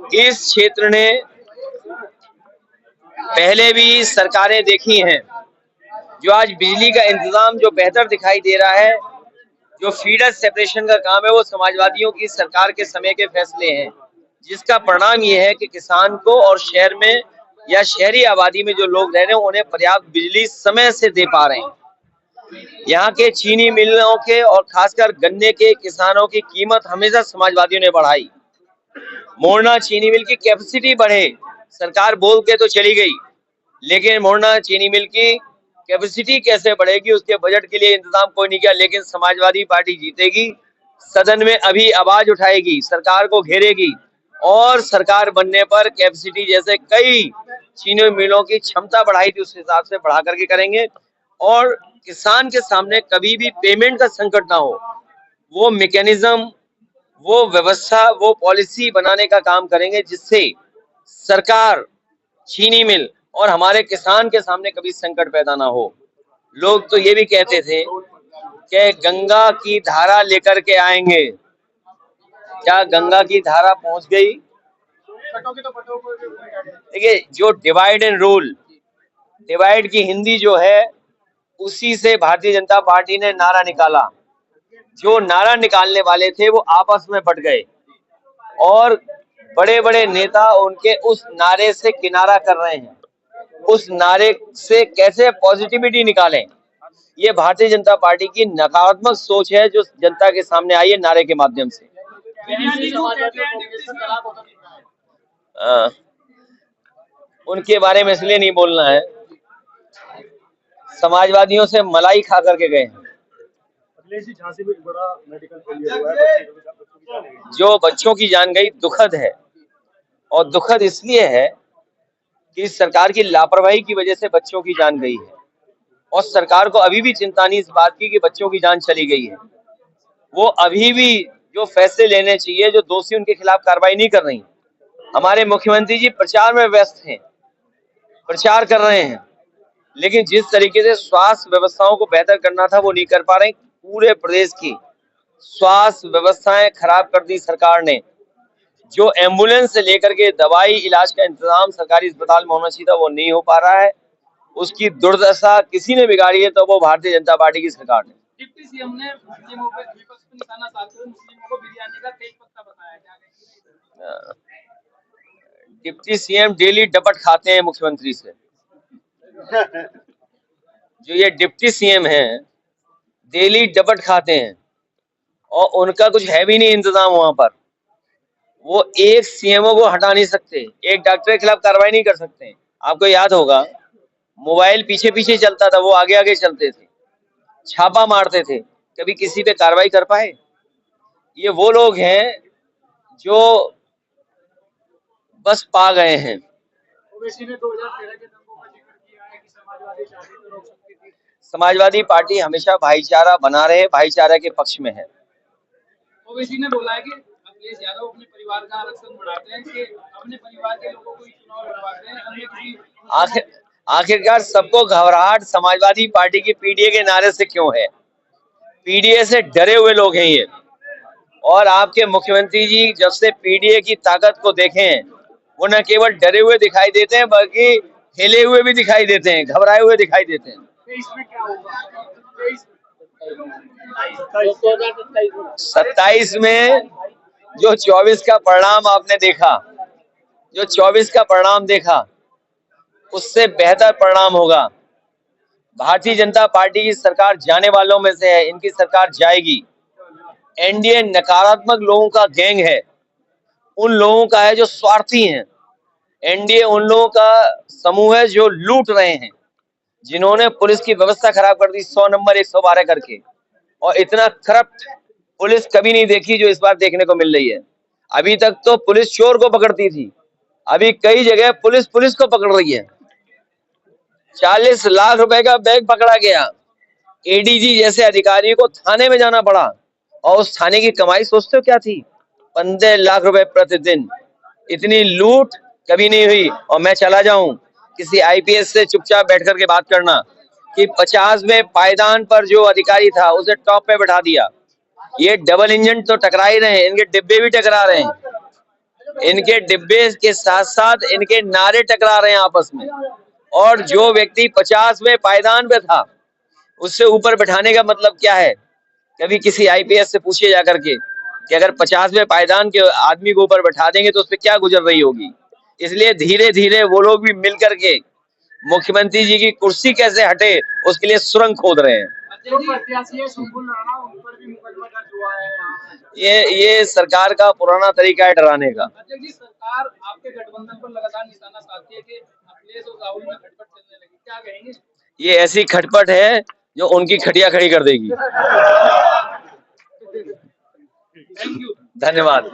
इस क्षेत्र ने पहले भी सरकारें देखी हैं। जो आज बिजली का इंतजाम जो बेहतर दिखाई दे रहा है, जो फीडर सेपरेशन का काम है, वो समाजवादियों की सरकार के समय के फैसले हैं, जिसका परिणाम ये है कि किसान को और शहर में या शहरी आबादी में जो लोग रह रहे हैं उन्हें पर्याप्त बिजली समय से दे पा रहे हैं। यहाँ के चीनी मिलों के और खासकर गन्ने के किसानों की कीमत हमेशा समाजवादियों ने बढ़ाई। मोरना चीनी मिल की कैपेसिटी बढ़े, सरकार बोल के तो चली गई, लेकिन मोरना चीनी मिल की कैपेसिटी कैसे बढ़ेगी उसके बजट के लिए इंतजाम कोई नहीं किया। लेकिन समाजवादी पार्टी जीतेगी, सदन में अभी आवाज उठाएगी, सरकार को घेरेगी और सरकार बनने पर कैपेसिटी जैसे कई चीनी मिलों की क्षमता बढ़ाई थी उस हिसाब से बढ़ा करके करेंगे और किसान के सामने कभी भी पेमेंट का संकट ना हो, वो मैकेनिज्म, वो व्यवस्था, वो पॉलिसी बनाने का काम करेंगे जिससे सरकार, चीनी मिल और हमारे किसान के सामने कभी संकट पैदा ना हो। लोग तो ये भी कहते थे कि गंगा की धारा लेकर के आएंगे। क्या गंगा की धारा पहुंच गई? देखिए, जो डिवाइड एंड रूल, डिवाइड की हिंदी जो है उसी से भारतीय जनता पार्टी ने नारा निकाला। जो नारा निकालने वाले थे वो आपस में बट गए और बड़े बड़े नेता उनके उस नारे से किनारा कर रहे हैं। उस नारे से कैसे पॉजिटिविटी निकालें, ये भारतीय जनता पार्टी की नकारात्मक सोच है जो जनता के सामने आई है नारे के माध्यम से। उनके बारे में इसलिए नहीं बोलना है, समाजवादियों से मलाई खा करके गए हैं। झांसी में बड़ा मेडिकल फेलियर हुआ है, जो बच्चों की जान गई, दुखद है। और दुखद इसलिए है कि सरकार की लापरवाही की वजह से बच्चों की जान गई है और सरकार को अभी भी चिंता नहीं इस बात की कि बच्चों की जान चली गई है। वो अभी भी जो फैसले लेने चाहिए, जो दोषी उनके खिलाफ कार्रवाई नहीं कर रही। हमारे मुख्यमंत्री जी प्रचार में व्यस्त हैं, प्रचार कर रहे हैं, लेकिन जिस तरीके से स्वास्थ्य व्यवस्थाओं को बेहतर करना था वो नहीं कर पा रहे। पूरे प्रदेश की स्वास्थ्य व्यवस्थाएं खराब कर दी सरकार ने। जो एम्बुलेंस से लेकर के दवाई इलाज का इंतजाम सरकारी अस्पताल में होना चाहिए था वो नहीं हो पा रहा है। उसकी दुर्दशा किसी ने बिगाड़ी है तो वो भारतीय जनता पार्टी की सरकार ने। डिप्टी सीएम ने मुस्लिमों पे विपक्ष को निशाना साधते हुए मुस्लिमों को बिरयानी का तेज पत्ता बताया, क्या कहेंगे? डिप्टी सीएम डेली डपट खाते हैं मुख्यमंत्री से। जो ये डिप्टी सीएम हैं डेली डपट खाते हैं और उनका कुछ है भी नहीं इंतजाम वहां पर। वो एक सीएमओ को हटा नहीं सकते, एक डॉक्टर के खिलाफ कार्रवाई नहीं कर सकते। आपको याद होगा मोबाइल पीछे पीछे चलता था, वो आगे आगे चलते थे, छापा मारते थे, कभी किसी पे कार्रवाई कर पाए? ये वो लोग हैं जो बस पा गए हैं। समाजवादी पार्टी हमेशा भाईचारा बना रहे, भाईचारा के पक्ष में है। ओवैसी ने बोला है कि अखिलेश यादव अपने परिवार का आरक्षण बढ़ाते हैं कि अपने परिवार के लोगों को ही चुनाव लड़वाते हैं। आखिरकार सबको घबराहट समाजवादी पार्टी की पीडीए के नारे से क्यों है? पीडीए से डरे हुए लोग हैं ये। और आपके मुख्यमंत्री जी जब से पीडीए की ताकत को देखे हैं वो न केवल डरे हुए दिखाई देते हैं बल्कि हिले हुए भी दिखाई देते हैं, घबराए हुए दिखाई देते हैं। 27 में जो 24 का परिणाम आपने देखा, जो 24 का परिणाम देखा उससे बेहतर परिणाम होगा। भारतीय जनता पार्टी की सरकार जाने वालों में से है, इनकी सरकार जाएगी। एनडीए नकारात्मक लोगों का गैंग है, उन लोगों का है जो स्वार्थी हैं। एनडीए उन लोगों का समूह है जो लूट रहे हैं, जिन्होंने पुलिस की व्यवस्था खराब कर दी 100 नंबर 112 करके। और इतना करप्ट पुलिस कभी नहीं देखी जो इस बार देखने को मिल रही है। अभी तक तो पुलिस चोर को पकड़ती थी, अभी कई जगह पुलिस को पकड़ रही है। 40 लाख रुपए का बैग पकड़ा गया, एडीजी जैसे अधिकारी को थाने में जाना पड़ा और उस थाने की कमाई सोचते हो क्या थी? 15 लाख रुपए प्रतिदिन। इतनी लूट कभी नहीं हुई। और मैं चला जाऊं किसी आईपीएस से चुपचाप बैठ करके बात करना कि 50 में पायदान पर जो अधिकारी था उसे टॉप पे बैठा दिया। ये डबल इंजन तो टकरा ही रहे हैं, इनके डिब्बे भी टकरा रहे हैं। इनके डिब्बे के साथ साथ इनके नारे टकरा रहे हैं आपस में। और जो व्यक्ति 50वें पायदान पे था उससे ऊपर बैठाने का मतलब क्या है? कभी किसी आईपीएस से पूछिए जाकर के कि अगर 50वें पायदान के आदमी को ऊपर बैठा देंगे तो उस पर क्या गुजर रही होगी। इसलिए धीरे धीरे वो लोग भी मिल करके मुख्यमंत्री जी की कुर्सी कैसे हटे उसके लिए सुरंग खोद रहे हैं। ये सरकार का पुराना तरीका है डराने का। सरकार आपके गठबंधन पर लगातार निशाना साधती है कि अखिलेश और राहुल में खटपट चलने लगी, क्या कहेंगे? ये ऐसी खटपट है जो उनकी खटिया खड़ी कर देगी। Thank you. धन्यवाद।